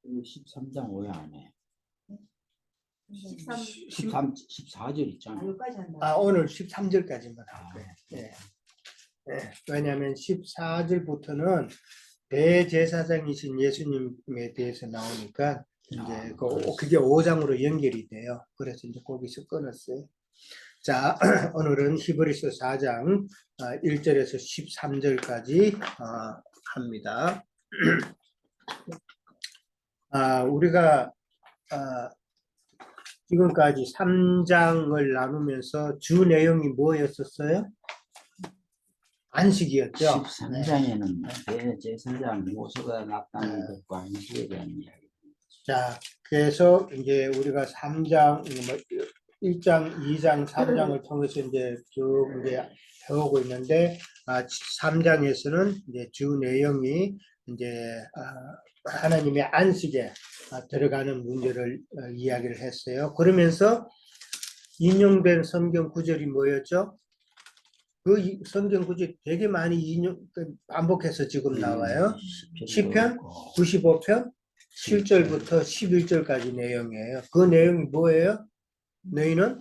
13장 5회 안 해. 14절 있잖아. 오늘 13절까지만 할 거예요. 예. 예. 왜냐하면 14절부터는 대제사장이신 예수님에 대해서 나오니까 이제 그게 5장으로 연결이 돼요. 그래서 이제 거기서 끊었어요. 자, 오늘은 히브리서 4장 1절에서 13절까지 합니다. 우리가 지금까지 3장을 나누면서 주 내용이 뭐였었어요? 안식이었죠. 13장에는 대제사장 모세가 나타난 것과 안식에 대한 이야기. 자, 그래서 이제 우리가 3장, 1장, 2장, 3장을 통해서 이제 쭉 이제 배우고 있는데, 3장에서는 이제 주 내용이 이제 하나님의 안식에 들어가는 문제를 이야기를 했어요. 그러면서 인용된 성경 구절이 뭐였죠? 그 성경 구절이 되게 많이 반복해서 지금 나와요. 시편 95편 7절부터 11절까지 내용이에요. 그 내용이 뭐예요? 너희는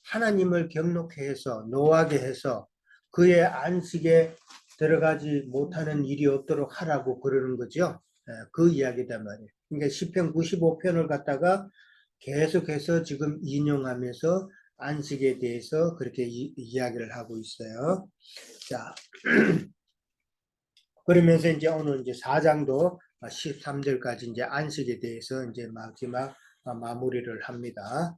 하나님을 경록해 해서 노하게 해서 그의 안식에 들어가지 못하는 일이 없도록 하라고 그러는 거죠. 그 이야기단 말이에요. 그러니까 시편 95편을 갖다가 계속해서 지금 인용하면서 안식에 대해서 그렇게 이야기를 하고 있어요. 자, 그러면서 이제 오늘 이제 4장도 13절까지 이제 안식에 대해서 이제 마지막 마무리를 합니다.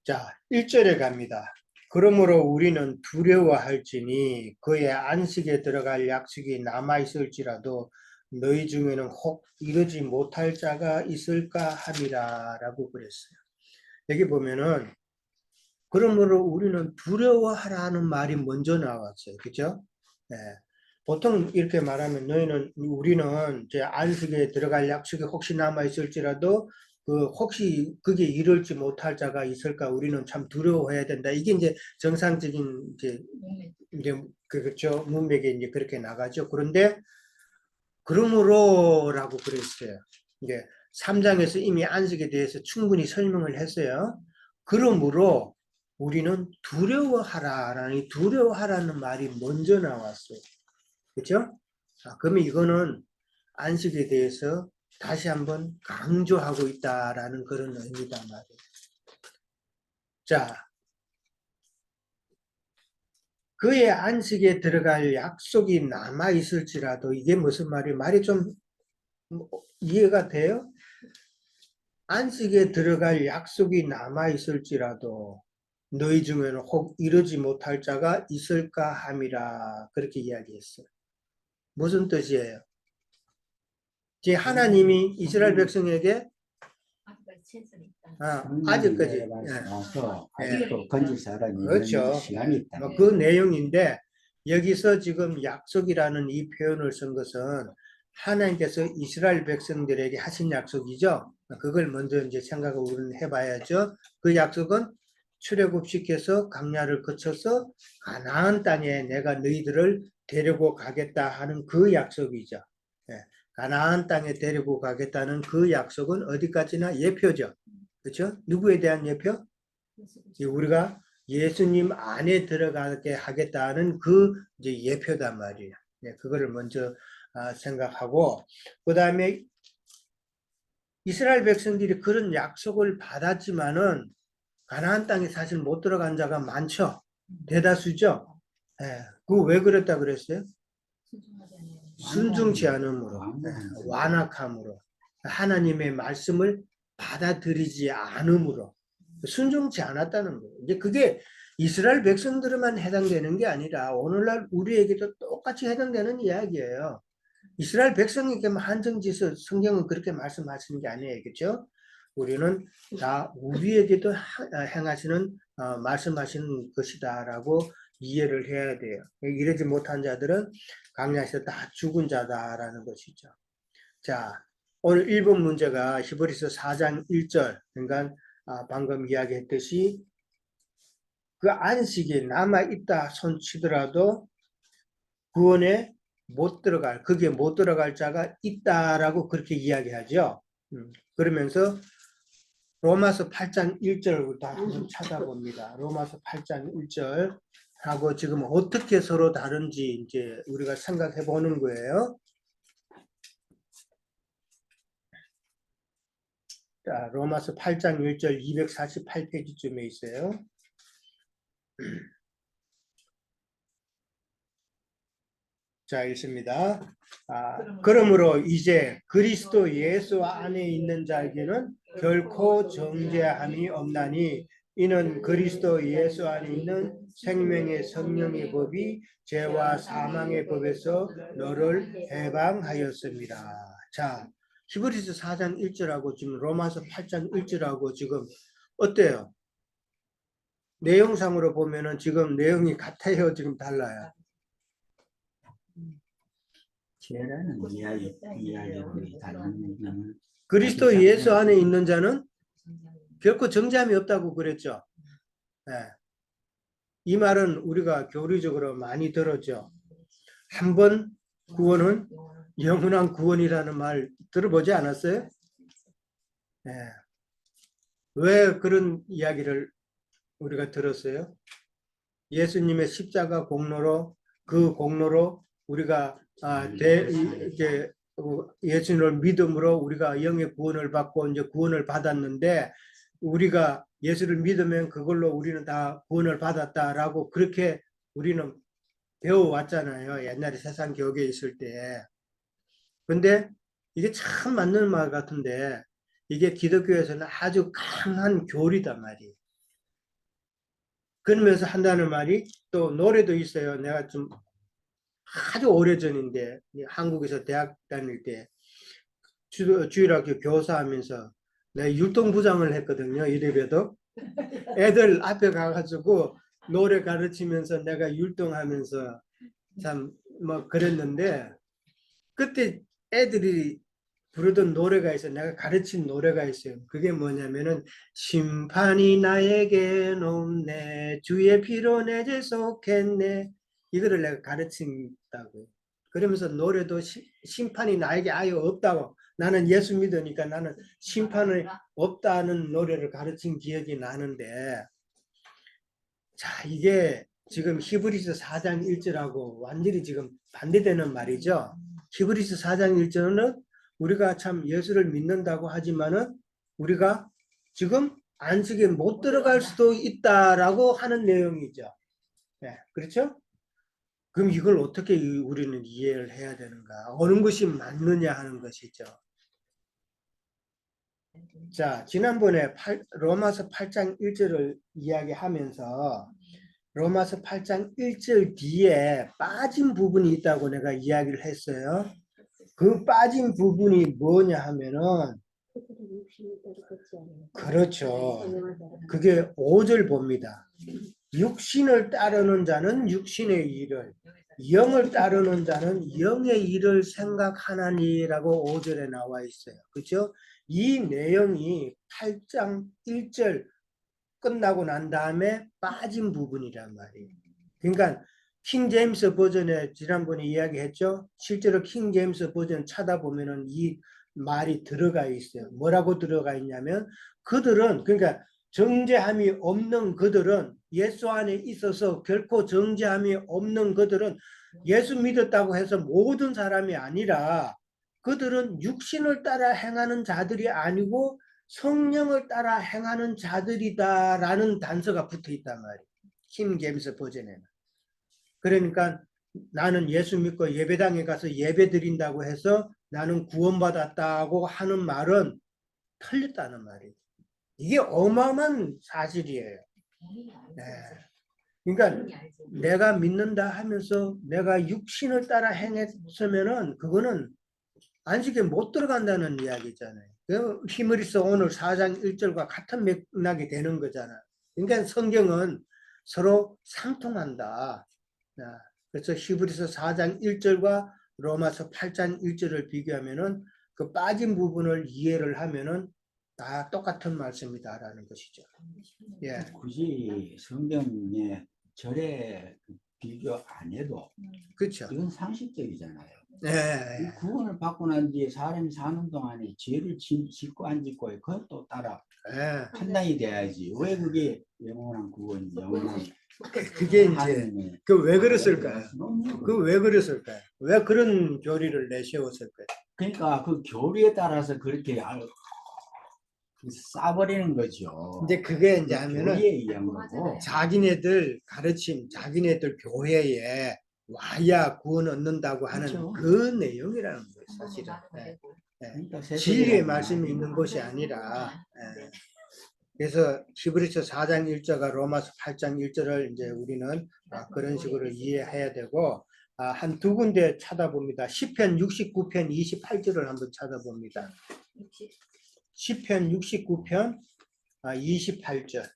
자, 1절에 갑니다. 그러므로 우리는 두려워할지니 그의 안식에 들어갈 약속이 남아있을지라도 너희 중에는 혹 이르지 못할 자가 있을까 함이라 라고 그랬어요. 여기 보면은 그러므로 우리는 두려워하라는 말이 먼저 나왔어요. 그죠? 네. 보통 이렇게 말하면 우리는 제 안식에 들어갈 약속이 혹시 남아있을지라도 혹시 그게 이룰지 못할 자가 있을까 우리는 참 두려워해야 된다. 이게 이제 정상적인 이제 그렇죠. 문맥에 이제 그렇게 나가죠. 그런데 그러므로라고 그랬어요. 이게 3장에서 이미 안식에 대해서 충분히 설명을 했어요. 그러므로 우리는 두려워하라는 말이 먼저 나왔어요. 그렇죠? 그러면 이거는 안식에 대해서 다시 한번 강조하고 있다라는 그런 의미다 말이에요. 자, 그의 안식에 들어갈 약속이 남아 있을지라도 이게 무슨 말이에요? 말이 좀 이해가 돼요? 안식에 들어갈 약속이 남아 있을지라도 너희 중에는 혹 이루지 못할 자가 있을까 함이라 그렇게 이야기했어요. 무슨 뜻이에요? 제 하나님이 이스라엘 백성에게 아직까지 아직도 건질 사람이 그렇죠. 있는 시간이 있다. 그 내용인데 여기서 지금 약속이라는 이 표현을 쓴 것은 하나님께서 이스라엘 백성들에게 하신 약속이죠. 그걸 먼저 이제 생각을 우리는 해봐야죠. 그 약속은 출애굽시켜서 광야를 거쳐서 가나안 땅에 내가 너희들을 데리고 가겠다 하는 그 약속이죠. 가나안 땅에 데리고 가겠다는 그 약속은 어디까지나 예표죠. 그렇죠? 누구에 대한 예표? 우리가 예수님 안에 들어가게 하겠다는 그 이제 예표단 말이에요. 그거를 먼저 생각하고 그 다음에 이스라엘 백성들이 그런 약속을 받았지만은 가나안 땅에 사실 못 들어간 자가 많죠. 대다수죠. 그거 왜 그랬다 그랬어요? 순종치 않음으로, 완악함으로, 하나님의 말씀을 받아들이지 않음으로, 순종치 않았다는 거예요. 이제 그게 이스라엘 백성들에만 해당되는 게 아니라 오늘날 우리에게도 똑같이 해당되는 이야기예요. 이스라엘 백성에게만 한정지어서 성경은 그렇게 말씀하시는 게 아니에요. 그렇죠? 우리는 다 우리에게도 행하시는 말씀하시는 것이다라고 이해를 해야 돼요. 이러지 못한 자들은 강야에서 다 죽은 자다라는 것이죠. 자, 오늘 1번 문제가 히브리서 4장 1절, 그러니까 방금 이야기했듯이 그 안식이 남아있다 손치더라도 구원의 못 들어갈, 거기에 못 들어갈 자가 있다라고 그렇게 이야기하죠. 그러면서 로마서 8장 1절부터 한번 찾아봅니다. 로마서 8장 1절 하고 지금 어떻게 서로 다른지 이제 우리가 생각해 보는 거예요. 자, 로마서 8장 1절 248페이지쯤에 있어요. 자, 읽습니다. 그러므로 이제 그리스도 예수 안에 있는 자에게는 결코 정죄함이 없나니 이는 그리스도 예수 안에 있는 생명의 성령의 법이 죄와 사망의 법에서 너를 해방하였습니다. 자, 히브리서 4장 1절하고 지금 로마서 8장 1절하고 지금 어때요? 내용상으로 보면은 지금 내용이 같아요, 지금 달라요. 죄라는 이야기로 다른 그리스도 예수 안에 있는 자는 결코 정죄함이 없다고 그랬죠. 네. 이 말은 우리가 교리적으로 많이 들었죠. 한 번 구원은 영원한 구원이라는 말 들어보지 않았어요? 네. 왜 그런 이야기를 우리가 들었어요? 예수님의 십자가 공로로 그 공로로 우리가 이제 예수님을 믿음으로 우리가 영의 구원을 받고 이제 구원을 받았는데 우리가 예수를 믿으면 그걸로 우리는 다 구원을 받았다라고 그렇게 우리는 배워왔잖아요. 옛날에 세상 교육에 있을 때. 근데 이게 참 맞는 말 같은데 이게 기독교에서는 아주 강한 교리단 말이에요. 그러면서 한다는 말이 또 노래도 있어요. 내가 좀 아주 오래전인데 한국에서 대학 다닐 때 주일학교 교사하면서 내가 율동부장을 했거든요. 이래봬도 애들 앞에 가가지고 노래 가르치면서 내가 율동하면서 참 뭐 그랬는데 그때 애들이 부르던 노래가 있어요. 내가 가르친 노래가 있어요. 그게 뭐냐면은 심판이 나에게 높네 주의 피로 내 죄 속했네 이거를 내가 가르친다고. 그러면서 노래도 심판이 나에게 아예 없다고 나는 예수 믿으니까 나는 심판이 없다는 노래를 가르친 기억이 나는데 자 이게 지금 히브리서 4장 1절하고 완전히 지금 반대되는 말이죠. 히브리서 4장 1절은 우리가 참 예수를 믿는다고 하지만은 우리가 지금 안식에 못 들어갈 수도 있다라고 하는 내용이죠. 네, 그렇죠? 그럼 이걸 어떻게 우리는 이해를 해야 되는가? 어느 것이 맞느냐 하는 것이죠. 자, 지난번에 로마서 8장 1절을 이야기하면서 로마서 8장 1절 뒤에 빠진 부분이 있다고 내가 이야기를 했어요. 그 빠진 부분이 뭐냐 하면은 그렇죠. 그게 5절 봅니다. 육신을 따르는 자는 육신의 일을 영을 따르는 자는 영의 일을 생각하나니라고 5절에 나와 있어요. 그렇죠? 이 내용이 8장 1절 끝나고 난 다음에 빠진 부분이란 말이에요. 그러니까 킹 제임스 버전에 지난번에 이야기했죠. 실제로 킹 제임스 버전 찾아보면은 이 말이 들어가 있어요. 뭐라고 들어가 있냐면 그들은 그러니까 정죄함이 없는 그들은 예수 안에 있어서 결코 정죄함이 없는 그들은 예수 믿었다고 해서 모든 사람이 아니라 그들은 육신을 따라 행하는 자들이 아니고 성령을 따라 행하는 자들이다라는 단서가 붙어 있단 말이에요. 킹 제임스 버전에는. 그러니까 나는 예수 믿고 예배당에 가서 예배 드린다고 해서 나는 구원받았다고 하는 말은 틀렸다는 말이에요. 이게 어마어마한 사실이에요. 네. 그러니까 내가 믿는다 하면서 내가 육신을 따라 행했으면은 그거는 안식에 못 들어간다는 이야기잖아요. 히브리서 오늘 4장 1절과 같은 맥락이 되는 거잖아. 그러니까 성경은 서로 상통한다. 그래서 히브리서 4장 1절과 로마서 8장 1절을 비교하면은 그 빠진 부분을 이해를 하면은 다 똑같은 말씀이다라는 것이죠. 예. 굳이 성경에 절에 비교 안 해도 그렇죠. 이건 상식적이잖아요. 네. 이 구원을 받고 난 뒤에 사람이 사는 동안에 죄를 짓고 안 짓고 그것도 따라 네. 판단이 돼야지. 왜 그게 영원한 구원이 영원한 그게 이제 하나님의 그 왜 그랬을까요? 너무 그 왜 그랬을까요? 왜 그런 교리를 내세웠을까요? 그러니까 그 교리에 따라서 그렇게 싸버리는 거죠. 이제 그게 이제 그 하면은 교리에 의한 거고. 자기네들 가르침, 자기네들 교회에 와야 구원 얻는다고 하는 그렇죠. 그 내용이라는 거예요, 사실은. 네. 네. 그러니까 진리의 말씀이 있는 것이 아니라. 예. 그래서 히브리서 4장 1절과 로마서 8장 1절을 이제 우리는 그런 식으로 이해해야 되고 한 두 군데 찾아봅니다. 시편 69편 28절을 한번 찾아봅니다. 시편 69편 28절.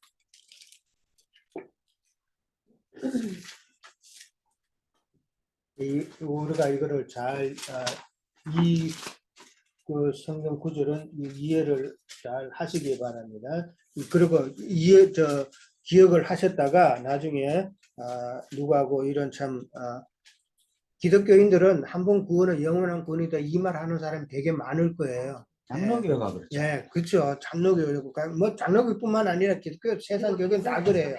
우리가 이거를 잘 그 성경 구절은 이해를 잘 하시기 바랍니다. 그리고 기억을 하셨다가 나중에 누구하고 이런 참 기독교인들은 한 번 구원은 영원한 구원이다 이 말 하는 사람이 되게 많을 거예요. 장로교가 그렇죠. 예, 그렇죠. 장로교, 뭐 장로교뿐만 아니라 기독교 세상 교회는 다 그래요.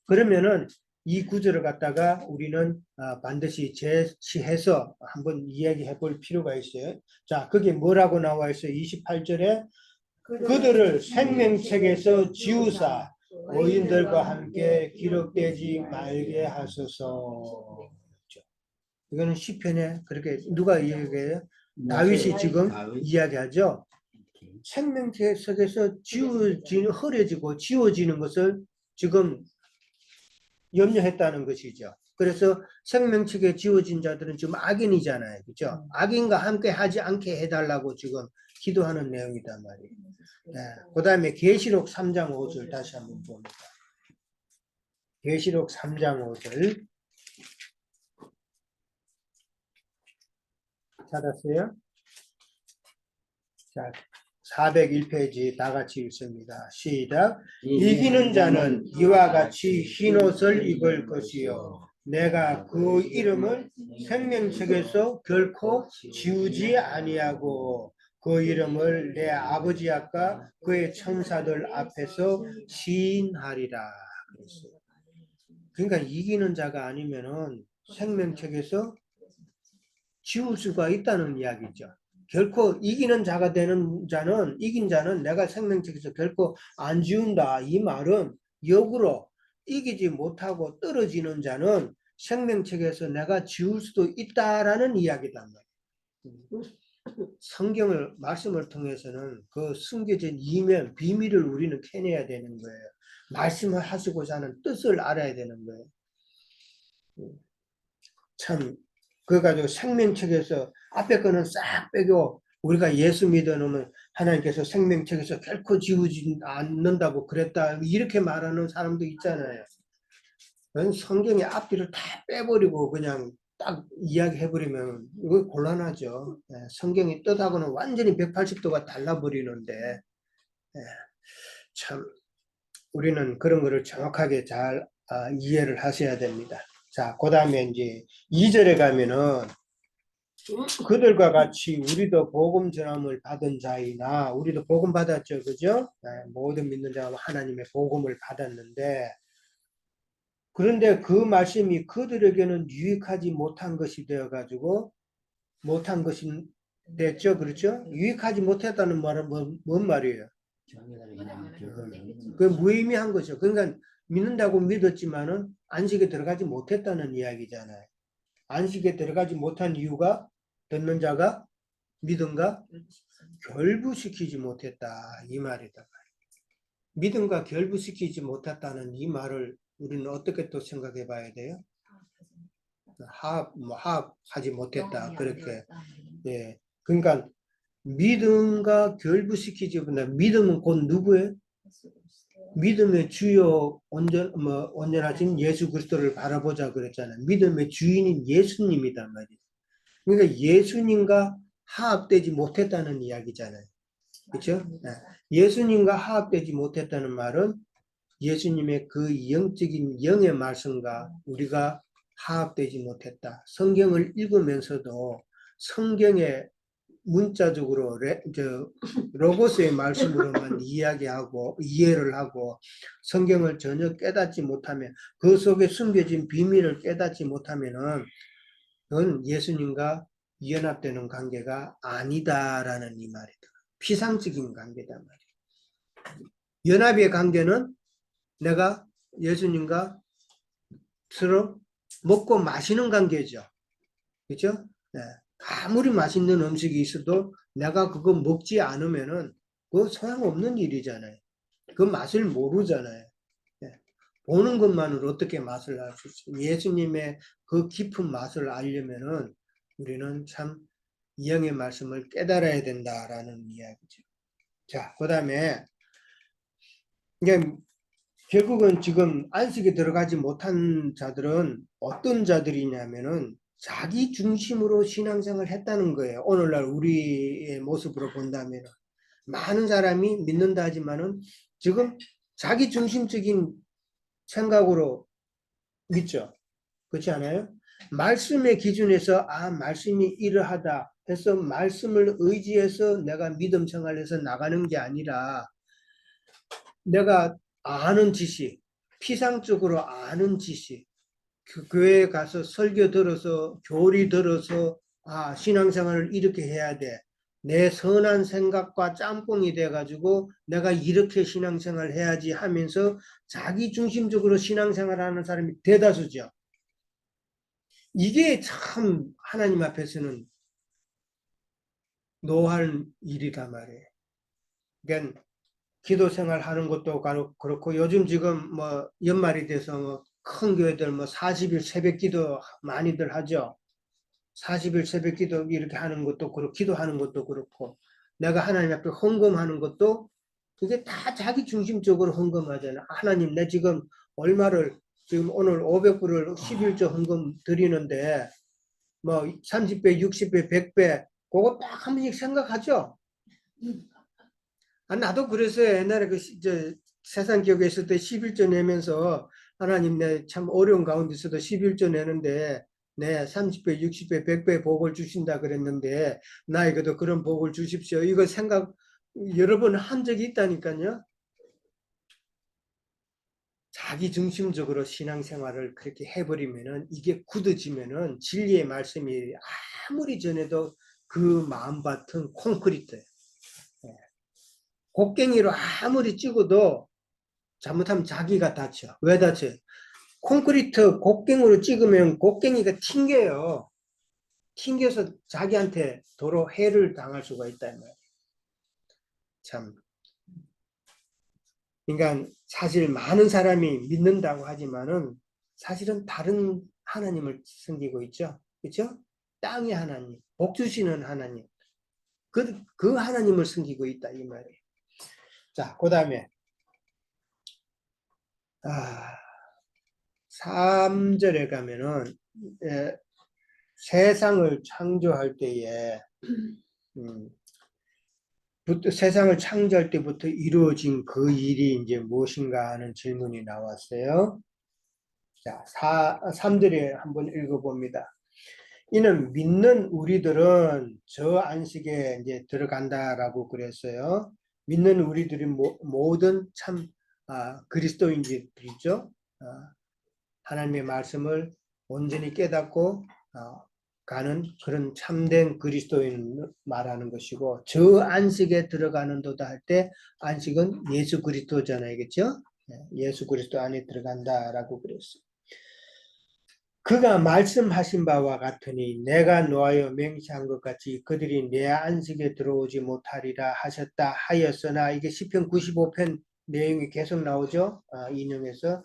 그러면은 이 구절을 갖다가 우리는 반드시 제시해서 한번 이야기해 볼 필요가 있어요. 자, 그게 뭐라고 나와 있어요? 28절에 그들을 생명책에서 지우사 의인들과 함께 기록되지 말게 하소서. 이거는 시편에 그렇게 누가 이야기해요? 다윗이 지금 이야기하죠. 생명책 속에서 흐려지고 지워지는 것을 지금 염려했다는 것이죠. 그래서 생명책에 지워진 자들은 지금 악인이잖아요. 그죠? 악인과 함께 하지 않게 해달라고 지금 기도하는 내용이단 말이에요. 네. 그 다음에 계시록 3장 5절 다시 한번 봅니다. 계시록 3장 5절 찾았어요? 자, 401페이지 다 같이 읽습니다. 시작. 이기는 자는 이와 같이 흰옷을 입을 것이요 내가 그 이름을 생명책에서 결코 지우지 아니하고 그 이름을 내 아버지 앞과 그의 천사들 앞에서 시인하리라. 그러니까 이기는 자가 아니면은 생명책에서 지울 수가 있다는 이야기죠. 결코 이기는 자가 되는 자는 이긴 자는 내가 생명책에서 결코 안 지운다. 이 말은 역으로 이기지 못하고 떨어지는 자는 생명책에서 내가 지울 수도 있다라는 이야기단 말이에요. 성경을 말씀을 통해서는 그 숨겨진 이면 비밀을 우리는 캐내야 되는 거예요. 말씀을 하시고자 하는 뜻을 알아야 되는 거예요. 참 그래 가지고 생명책에서 앞에 거는 싹 빼고 우리가 예수 믿어놓으면 하나님께서 생명책에서 결코 지우지 않는다고 그랬다 이렇게 말하는 사람도 있잖아요. 성경의 앞뒤를 다 빼버리고 그냥 딱 이야기해버리면 이거 곤란하죠. 성경의 뜻하고는 완전히 180도가 달라버리는데 참 우리는 그런 거를 정확하게 잘 이해를 하셔야 됩니다. 자, 그 다음에 이제 2절에 가면은 그들과 같이 우리도 복음 전함을 받은 자이나 우리도 복음 받았죠. 그죠? 모든 믿는 자가 하나님의 복음을 받았는데 그런데 그 말씀이 그들에게는 유익하지 못한 것이 되어가지고 못한 것이 됐죠. 그렇죠? 유익하지 못했다는 말은 뭔 말이에요? 그 무의미한 거죠. 그러니까 믿는다고 믿었지만은 안식에 들어가지 못했다는 이야기잖아요. 안식에 들어가지 못한 이유가 듣는 자가 믿음과 결부시키지 못했다 이 말이다. 믿음과 결부시키지 못했다는 이 말을 우리는 어떻게 또 생각해 봐야 돼요? 화합하지 못했다 그렇게. 예. 그러니까 믿음과 결부시키지 못한다. 믿음은 곧 누구예요? 믿음의 주요 온전하신 예수 그리스도를 바라보자 그랬잖아요. 믿음의 주인인 예수님이단 말이에요. 그러니까 예수님과 화합되지 못했다는 이야기잖아요. 그렇죠? 예수님과 화합되지 못했다는 말은 예수님의 그 영적인 영의 말씀과 우리가 파악되지 못했다. 성경을 읽으면서도 성경의 문자적으로 로고스의 말씀으로만 이야기하고 이해를 하고 성경을 전혀 깨닫지 못하면 그 속에 숨겨진 비밀을 깨닫지 못하면은 그건 예수님과 연합되는 관계가 아니다라는 이 말이다. 피상적인 관계다 말이야. 연합의 관계는 내가 예수님과 서로 먹고 마시는 관계죠. 그렇죠? 네. 아무리 맛있는 음식이 있어도 내가 그거 먹지 않으면은 그거 소용없는 일이잖아요. 그 맛을 모르잖아요. 네. 보는 것만으로 어떻게 맛을 알 수 있어요? 예수님의 그 깊은 맛을 알려면은 우리는 참 영의 말씀을 깨달아야 된다라는 이야기죠. 자, 그 다음에 이게 결국은 지금 안식에 들어가지 못한 자들은 어떤 자들이냐면은 자기 중심으로 신앙생활을 했다는 거예요. 오늘날 우리의 모습으로 본다면 많은 사람이 믿는다 하지만은 지금 자기 중심적인 생각으로 믿죠. 그렇지 않아요? 말씀의 기준에서 말씀이 이러하다 해서 말씀을 의지해서 내가 믿음 생활에서 나가는 게 아니라 내가 아는 지식, 피상적으로 아는 지식, 교회에 가서 설교 들어서 교리 들어서 신앙생활을 이렇게 해야 돼. 내 선한 생각과 짬뽕이 돼가지고 내가 이렇게 신앙생활 해야지 하면서 자기 중심적으로 신앙생활하는 사람이 대다수죠. 이게 참 하나님 앞에서는 노할 일이다 말이에요. 그러니까 기도 생활 하는 것도 그렇고 요즘 지금 뭐 연말이 돼서 뭐 큰 교회들 뭐 40일 새벽 기도 많이들 하죠. 40일 새벽 기도 이렇게 하는 것도 그렇고 기도하는 것도 그렇고 내가 하나님 앞에 헌금하는 것도 그게 다 자기 중심적으로 헌금하잖아. 하나님 내 지금 얼마를 지금 오늘 500불을 11조 헌금 드리는데 뭐 30배, 60배, 100배 그거 딱 한 번씩 생각하죠. 나도 그래서 옛날에 세상 기업에 있을 때 11조 내면서 하나님 내 참 어려운 가운데서도 11조 내는데 내 30배, 60배, 100배 복을 주신다 그랬는데 나에게도 그런 복을 주십시오. 이거 생각 여러 번 한 적이 있다니까요. 자기 중심적으로 신앙생활을 그렇게 해버리면은 이게 굳어지면은 진리의 말씀이 아무리 전해도 그 마음밭은 콘크리트예요. 곡괭이로 아무리 찍어도 잘못하면 자기가 다쳐. 왜 다쳐요? 콘크리트 곡괭이로 찍으면 곡괭이가 튕겨요. 튕겨서 자기한테 도로 해를 당할 수가 있다는 거예요. 참. 그러니까 사실 많은 사람이 믿는다고 하지만은 사실은 다른 하나님을 섬기고 있죠. 그렇죠? 땅의 하나님, 복 주시는 하나님. 그 하나님을 섬기고 있다 이 말이에요. 자, 그다음에 3절에 가면은 세상을 창조할 때에 세상을 창조할 때부터 이루어진 그 일이 이제 무엇인가 하는 질문이 나왔어요. 자, 3절에 한번 읽어봅니다. 이는 믿는 우리들은 저 안식에 이제 들어간다라고 그랬어요. 믿는 우리들이 모든 참 그리스도인들이죠. 하나님의 말씀을 온전히 깨닫고 가는 그런 참된 그리스도인 말하는 것이고 저 안식에 들어가는도다 할 때 안식은 예수 그리스도잖아요. 그렇죠? 예수 그리스도 안에 들어간다라고 그랬어요. 그가 말씀하신 바와 같으니 내가 노하여 맹세한 것 같이 그들이 내 안식에 들어오지 못하리라 하셨다 하였으나 이게 시편 95편 내용이 계속 나오죠. 인용해서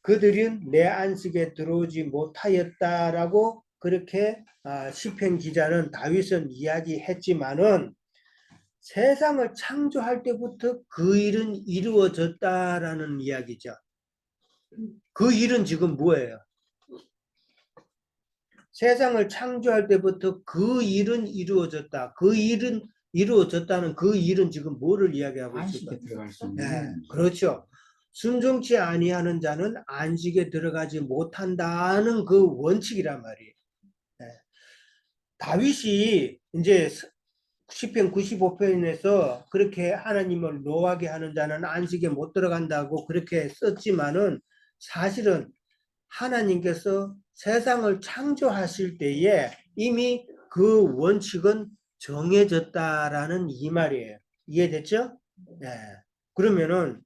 그들은 내 안식에 들어오지 못하였다라고 그렇게 시편 기자는 다윗은 이야기했지만은 세상을 창조할 때부터 그 일은 이루어졌다라는 이야기죠. 그 일은 지금 뭐예요? 세상을 창조할 때부터 그 일은 이루어졌다. 그 일은 이루어졌다는 그 일은 지금 뭐를 이야기하고 있을까요? 안식에 들어갈 수 있는. 네, 그렇죠. 순종치 아니하는 자는 안식에 들어가지 못한다는 그 원칙이란 말이에요. 예. 다윗이 이제 시편 95편에서 그렇게 하나님을 노하게 하는 자는 안식에 못 들어간다고 그렇게 썼지만은 사실은 하나님께서 세상을 창조하실 때에 이미 그 원칙은 정해졌다라는 이 말이에요. 이해됐죠? 네. 그러면은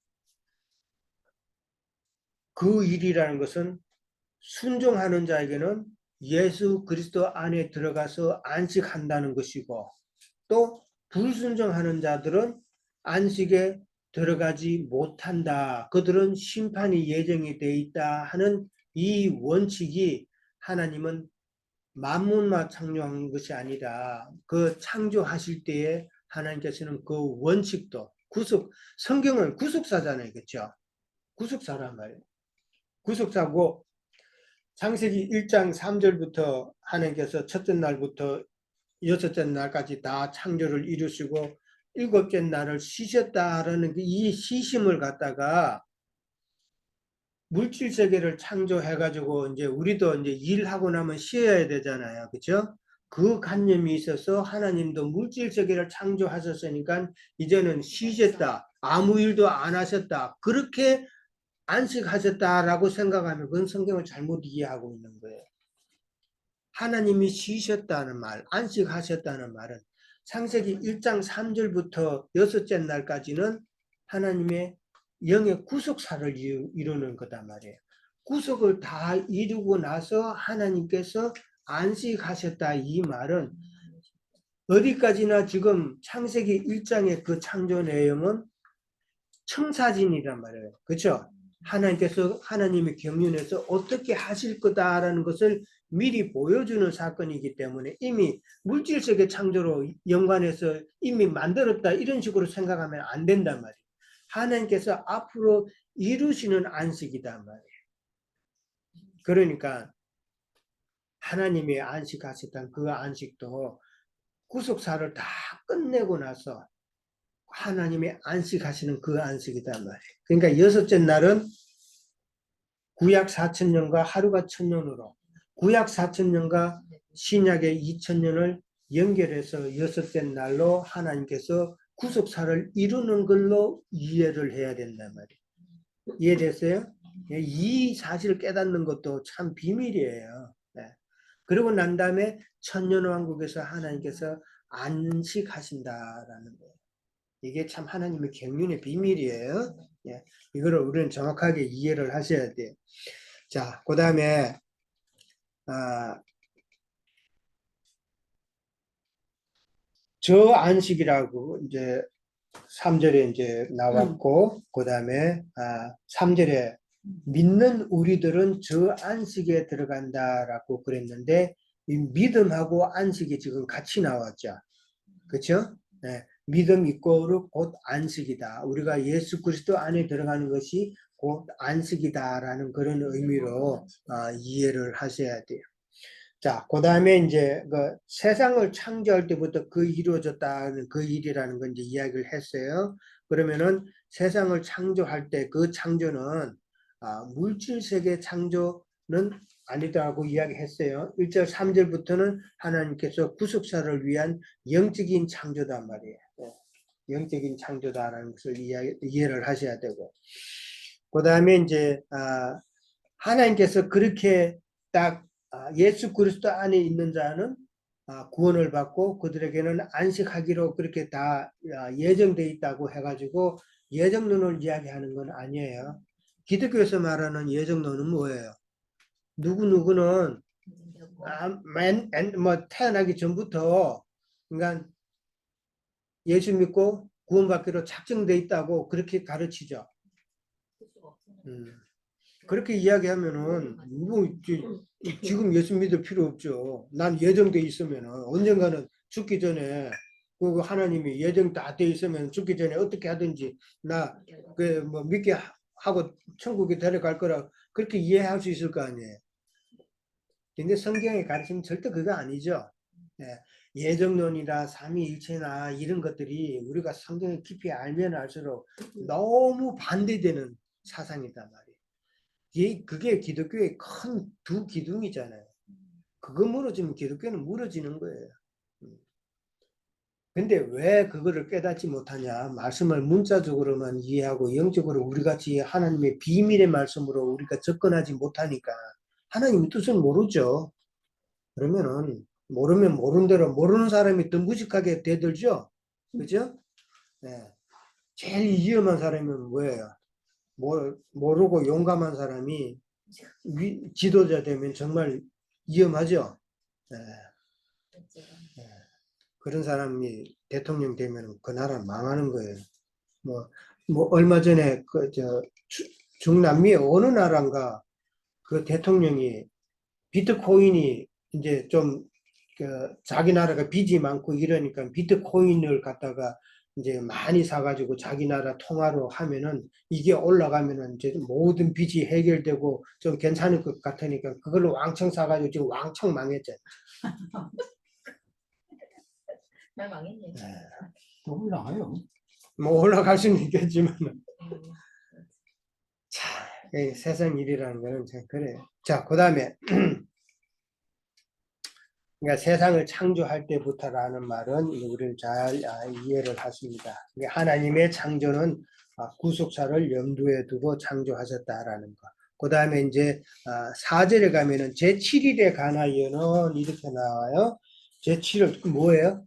그 일이라는 것은 순종하는 자에게는 예수 그리스도 안에 들어가서 안식한다는 것이고, 또 불순종하는 자들은 안식에 들어가지 못한다. 그들은 심판이 예정이 돼 있다 하는 이 원칙이 하나님은 만물만 창조한 것이 아니라 그 창조하실 때에 하나님께서는 그 원칙도 성경은 구속사잖아요. 그렇죠? 구속사란 말이에요. 구속사고 창세기 1장 3절부터 하나님께서 첫째 날부터 여섯째 날까지 다 창조를 이루시고 일곱째 날을 쉬셨다라는 이 쉬심을 갖다가 물질 세계를 창조해가지고 이제 우리도 이제 일하고 나면 쉬어야 되잖아요. 그죠? 그 관념이 있어서 하나님도 물질 세계를 창조하셨으니까 이제는 쉬셨다. 아무 일도 안 하셨다. 그렇게 안식하셨다라고 생각하면 그건 성경을 잘못 이해하고 있는 거예요. 하나님이 쉬셨다는 말, 안식하셨다는 말은 창세기 1장 3절부터 여섯째 날까지는 하나님의 영의 구속사를 이루는 거단 말이에요. 구속을 다 이루고 나서 하나님께서 안식하셨다 이 말은 어디까지나 지금 창세기 1장의 그 창조 내용은 청사진이란 말이에요. 그렇죠? 하나님께서 하나님의 경륜에서 어떻게 하실 거다라는 것을 미리 보여주는 사건이기 때문에 이미 물질세계 창조로 연관해서 이미 만들었다 이런 식으로 생각하면 안 된단 말이에요. 하나님께서 앞으로 이루시는 안식이단 말이에요. 그러니까 하나님의 안식하셨던 그 안식도 구속사를 다 끝내고 나서 하나님의 안식하시는 그 안식이단 말이에요. 그러니까 여섯째 날은 구약 4,000년과 하루가 1,000년으로 구약 4,000년과 신약의 2,000년을 연결해서 여섯째 날로 하나님께서 구속사를 이루는 걸로 이해를 해야 된단 말이에요. 이해됐어요? 이 사실을 깨닫는 것도 참 비밀이에요. 네. 그러고 난 다음에 천년왕국에서 하나님께서 안식하신다라는 거예요. 이게 참 하나님의 경륜의 비밀이에요. 예, 이거를 우리는 정확하게 이해를 하셔야 돼요. 자, 그 다음에 저 안식이라고 이제 3절에 이제 나왔고, 그 다음에 3절에 믿는 우리들은 저 안식에 들어간다라고 그랬는데, 이 믿음하고 안식이 지금 같이 나왔죠. 그렇죠? 네. 믿음 있고 곧 안식이다. 우리가 예수 그리스도 안에 들어가는 것이 곧 안식이다라는 그런 의미로 이해를 하셔야 돼요. 자, 그 다음에 이제 그 세상을 창조할 때부터 그 이루어졌다는 그 일이라는 건 이제 이야기를 했어요. 그러면은 세상을 창조할 때 그 창조는 물질 세계 창조는 아니다라고 이야기했어요. 1절 3절부터는 하나님께서 구속사를 위한 영적인 창조단 말이에요. 영적인 창조다라는 것을 이해를 하셔야 되고, 그 다음에 이제 하나님께서 그렇게 딱 예수 그리스도 안에 있는 자는 구원을 받고 그들에게는 안식하기로 그렇게 다 예정되어 있다고 해가지고 예정론을 이야기하는 건 아니에요. 기독교에서 말하는 예정론은 뭐예요? 누구누구는 뭐 태어나기 전부터 그러니까 예수 믿고 구원받기로 작정되어 있다고 그렇게 가르치죠. 그렇게 이야기하면은 뭐 지금 예수 믿을 필요 없죠. 난 예정돼 있으면은 언젠가는 죽기 전에 그 하나님이 예정 다 돼 있으면 죽기 전에 어떻게 하든지 나 그 뭐 믿게 하고 천국에 데려갈 거라 그렇게 이해할 수 있을 거 아니에요. 근데 성경의 가르침은 절대 그거 아니죠. 예정론이나 삼위일체나 이런 것들이 우리가 성경을 깊이 알면 알수록 너무 반대되는 사상이단 말이에요. 그게 기독교의 큰 두 기둥이잖아요. 그거 무너지면 기독교는 무너지는 거예요. 근데 왜 그거를 깨닫지 못하냐? 말씀을 문자적으로만 이해하고 영적으로 우리같이 하나님의 비밀의 말씀으로 우리가 접근하지 못하니까 하나님의 뜻을 모르죠. 그러면은 모르면 모르는 대로 모르는 사람이 더 무식하게 되들죠. 그죠? 네. 제일 위험한 사람은 뭐예요? 모르고 용감한 사람이 지도자 되면 정말 위험하죠. 네. 네. 그런 사람이 대통령 되면 그 나라 망하는 거예요. 뭐 얼마 전에 중남미 어느 나라인가 그 대통령이 비트코인이 이제 좀 자기 나라가 빚이 많고 이러니까 비트코인을 갖다가 이제 많이 사가지고 자기 나라 통화로 하면은 이게 올라가면은 이제 모든 빚이 해결되고 좀 괜찮을 것 같으니까 그걸로 왕창 사가지고 지금 왕창 망했잖아요. 잘 망했네. 또 올라가요. 뭐 올라갈 수는 있겠지만 자, 세상 일이라는 거는 참 그래요. 자, 그 다음에 그러니까 세상을 창조할 때부터라는 말은 우리는 잘 이해를 하십니다. 하나님의 창조는 구속사를 염두에 두고 창조하셨다라는 거. 그 다음에 이제 4절에 가면은 제7일에 관하여는 이렇게 나와요. 제7일 뭐예요?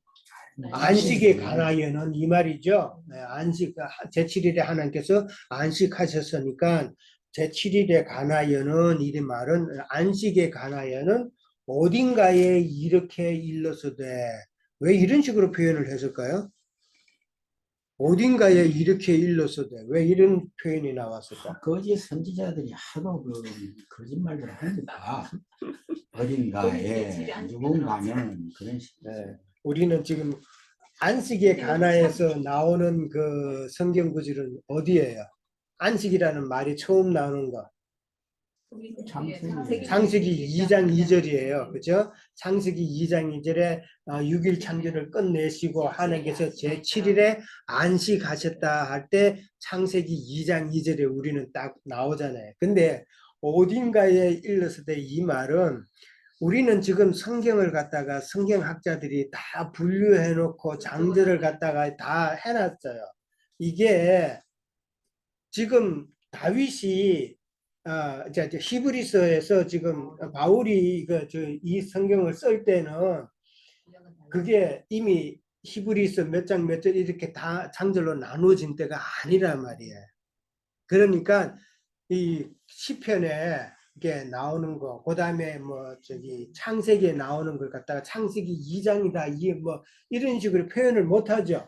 안식에 관하여는 이 말이죠. 안식 제7일에 하나님께서 안식하셨으니까 제7일에 관하여는 이 말은 안식에 관하여는 어딘가에 이렇게 일러서되 왜 이런 식으로 표현을 했을까요? 어딘가에 이렇게 일러서되 왜 이런 표현이 나왔을까? 거짓 선지자들이 하도 그 거짓말들을 하니까 어딘가에 누군가는 그런 식으로. 네. 우리는 지금 안식에 관하여서 나오는 그 성경 구절은 어디예요? 안식이라는 말이 처음 나오는 거. 창세기 2장 2절이에요. 그죠? 창세기 2장 2절에 6일 창조를 끝내시고 하나님께서 제7일에 안식하셨다 할 때 창세기 2장 2절에 우리는 딱 나오잖아요. 근데 어딘가에 일렀을 때 이 말은 우리는 지금 성경을 갖다가 성경학자들이 다 분류해 놓고 장절을 갖다가 다 해놨어요. 이게 지금 다윗이 히브리서에서 지금 바울이 이 성경을 쓸 때는 그게 이미 히브리서 몇 장 몇 절 이렇게 다 장절로 나눠진 때가 아니란 말이에요. 그러니까 이 시편에 이게 나오는 거, 그 다음에 창세기에 나오는 걸 갖다가 창세기 2장이다, 이게 이런 식으로 표현을 못 하죠.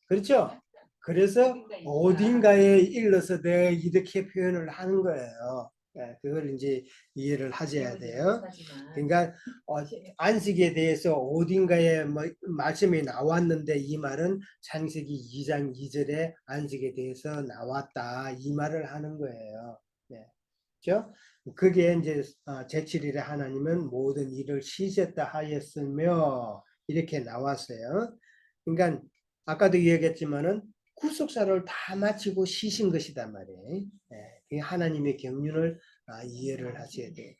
그렇죠? 그래서 어딘가에 일러서 내가 이렇게 표현을 하는 거예요. 그걸 이제 이해를 하셔야 돼요. 그러니까 안식에 대해서 어딘가에 말씀이 나왔는데 이 말은 창세기 2장 2절에 안식에 대해서 나왔다 이 말을 하는 거예요. 네. 그렇죠? 그게 이제 제7일에 하나님은 모든 일을 쉬셨다 하였으며 이렇게 나왔어요. 그러니까 아까도 이야기했지만은 구속사를 다 마치고 쉬신 것이단 말이에요. 네. 하나님의 경륜을 이해를 하셔야 돼요.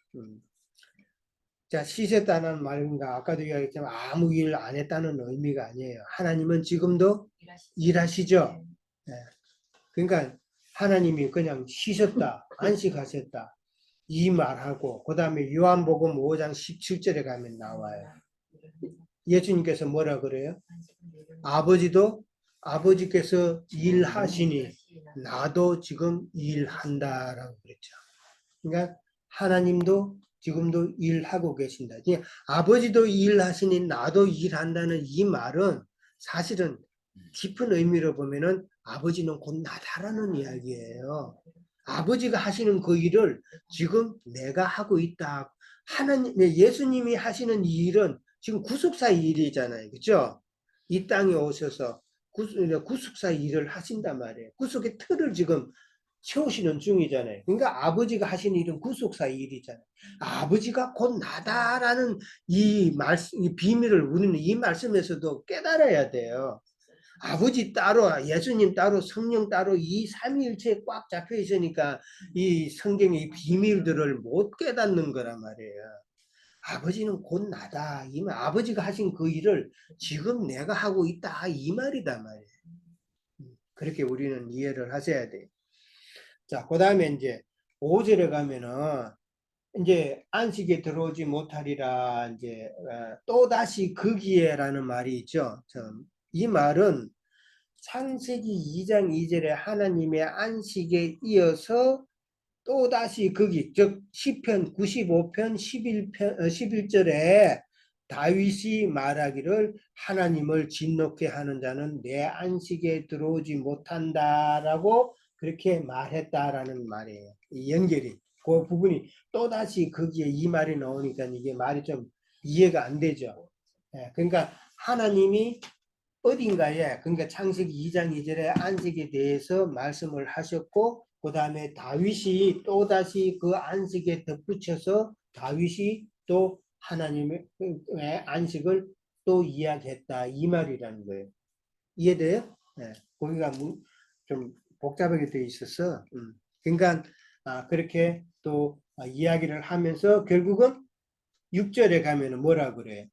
자, 쉬셨다는 말인가 아까도 이야기했지만 아무 일 안 했다는 의미가 아니에요. 하나님은 지금도 일하시죠. 네. 그러니까 하나님이 그냥 쉬셨다, 안식하셨다 이 말하고 그 다음에 요한복음 5장 17절에 가면 나와요. 예수님께서 뭐라 그래요? 아버지께서 일하시니 나도 지금 일한다라고 그랬죠. 그러니까 하나님도 지금도 일하고 계신다. 아버지도 일하시니 나도 일한다는 이 말은 사실은 깊은 의미로 보면은 아버지는 곧 나다라는 이야기예요. 아버지가 하시는 그 일을 지금 내가 하고 있다. 예수님이 하시는 이 일은 지금 구속사 일이잖아요. 그죠? 이 땅에 오셔서 구속사 일을 하신단 말이에요. 구속의 틀을 지금 세우시는 중이잖아요. 그러니까 아버지가 하시는 일은 구속사 일이잖아요. 아버지가 곧 나다라는 이 비밀을 우리는 이 말씀에서도 깨달아야 돼요. 아버지 따로, 예수님 따로, 성령 따로 이 삼위일체에 꽉 잡혀 있으니까 이 성경의 비밀들을 못 깨닫는 거란 말이에요. 아버지는 곧 나다. 아버지가 하신 그 일을 지금 내가 하고 있다. 이 말이다 말이에요. 그렇게 우리는 이해를 하셔야 돼요. 자, 그 다음에 이제 5절에 가면은 이제 안식에 들어오지 못하리라 이제 또 다시 거기에라는 말이 있죠. 이 말은 창세기 2장 2절에 하나님의 안식에 이어서 또 다시 거기 즉 시편 95편 11절에 다윗이 말하기를 하나님을 진노케 하는 자는 내 안식에 들어오지 못한다라고 그렇게 말했다라는 말이에요. 이 연결이 그 부분이 또다시 거기에 이 말이 나오니까 이게 말이 좀 이해가 안 되죠. 그러니까 하나님이 어딘가에 그러니까 창세기 2장 2절에 안식에 대해서 말씀을 하셨고 그 다음에 다윗이 또다시 그 안식에 덧붙여서 다윗이 또 하나님의 안식을 또 이야기했다 이 말이라는 거예요. 이해돼요? 네. 거기가 좀 복잡하게 되어 있어서 그러니까 그렇게 또 이야기를 하면서 결국은 6절에 가면은 뭐라 그래요?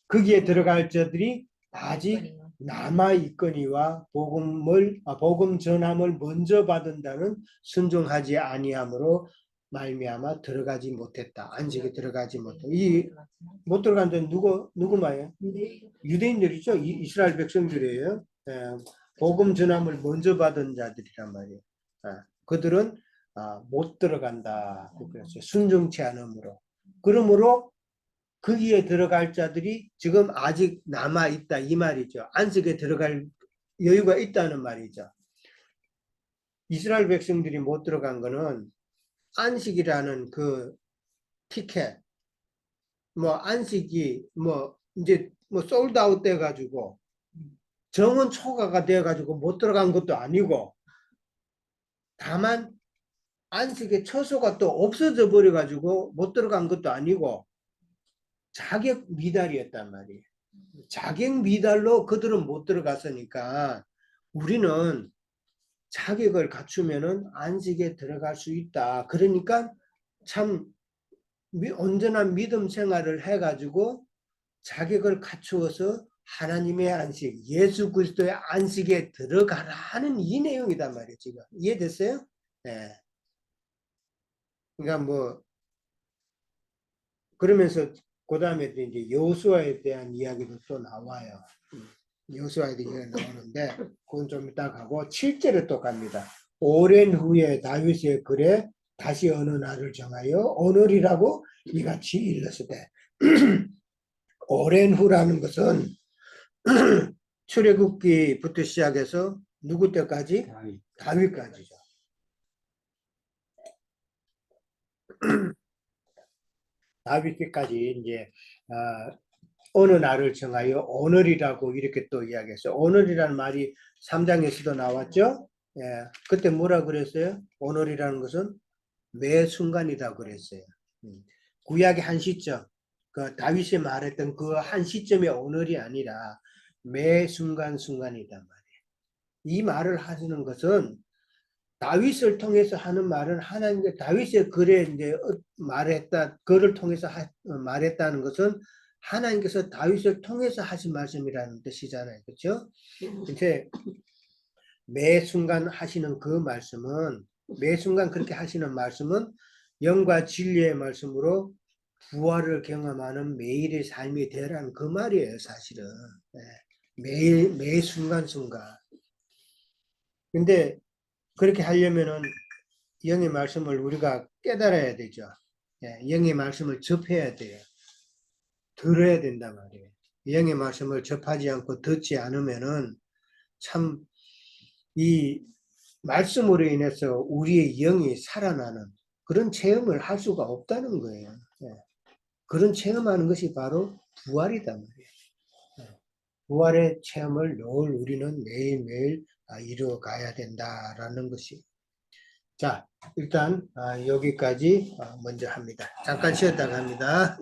거기에 들어갈 자들이 아직 남아 있거니와 복음 전함을 먼저 받은다는 순종하지 아니함으로 말미암아 들어가지 못했다. 안식에 들어가지 못했다. 이 못 들어간 자는 누구 말이에요? 유대인들이죠. 이스라엘 백성들이에요. 복음 전함을 먼저 받은 자들이란 말이에요. 그들은 못 들어간다. 그랬어요. 순종치 않으므로. 그러므로 거기에 들어갈 자들이 지금 아직 남아 있다 이 말이죠. 안식에 들어갈 여유가 있다는 말이죠. 이스라엘 백성들이 못 들어간 거는 안식이라는 그 티켓, 뭐 안식이 이제 솔드아웃 돼 가지고 정원 초과가 돼 가지고 못 들어간 것도 아니고 다만 안식의 처소가 또 없어져 버려 가지고 못 들어간 것도 아니고 자격 미달이었단 말이에요. 자격 미달로 그들은 못 들어갔으니까 우리는 자격을 갖추면은 안식에 들어갈 수 있다. 그러니까 참 온전한 믿음 생활을 해가지고 자격을 갖추어서 하나님의 안식, 예수 그리스도의 안식에 들어가라는 이 내용이단 말이에요. 지금 이해됐어요? 네. 그러니까 그러면서 그 다음에 이제 여호수아에 대한 이야기도 또 나와요. 여호수아에 대한 이야기가 나오는데 그건 좀 이따 가고 7절에 또 갑니다. 오랜 후에 다윗의 글에 다시 어느 날을 정하여 오늘이라고 이같이 일렀으되 오랜 후라는 것은 출애굽기부터 시작해서 누구 때까지? 다윗까지죠. 다윗 때까지 이제 어느 날을 정하여 오늘이라고 이렇게 또 이야기했어요. 오늘이라는 말이 3장에서도 나왔죠. 예, 그때 뭐라 그랬어요? 오늘이라는 것은 매 순간이다 그랬어요. 구약의 한 시점, 그 다윗이 말했던 그 한 시점의 오늘이 아니라 매 순간 순간이다 말이에요. 이 말을 하시는 것은 다윗을 통해서 하는 말은 하나님께 다윗의 글에 이제 말했다, 글을 통해서 말했다는 것은 하나님께서 다윗을 통해서 하신 말씀이라는 뜻이잖아요. 그렇죠? 이제 매 순간 하시는 그 말씀은 매 순간 그렇게 하시는 말씀은 영과 진리의 말씀으로 부활을 경험하는 매일의 삶이 되라는 그 말이에요, 사실은. 매일 매 순간순간. 근데 그렇게 하려면은 영의 말씀을 우리가 깨달아야 되죠. 영의 말씀을 접해야 돼요. 들어야 된단 말이에요. 영의 말씀을 접하지 않고 듣지 않으면은 참 이 말씀으로 인해서 우리의 영이 살아나는 그런 체험을 할 수가 없다는 거예요. 그런 체험하는 것이 바로 부활이다 말이에요. 부활의 체험을 늘 우리는 매일매일 이루어가야 된다라는 것이. 자, 일단 여기까지 먼저 합니다. 잠깐 쉬었다가 합니다.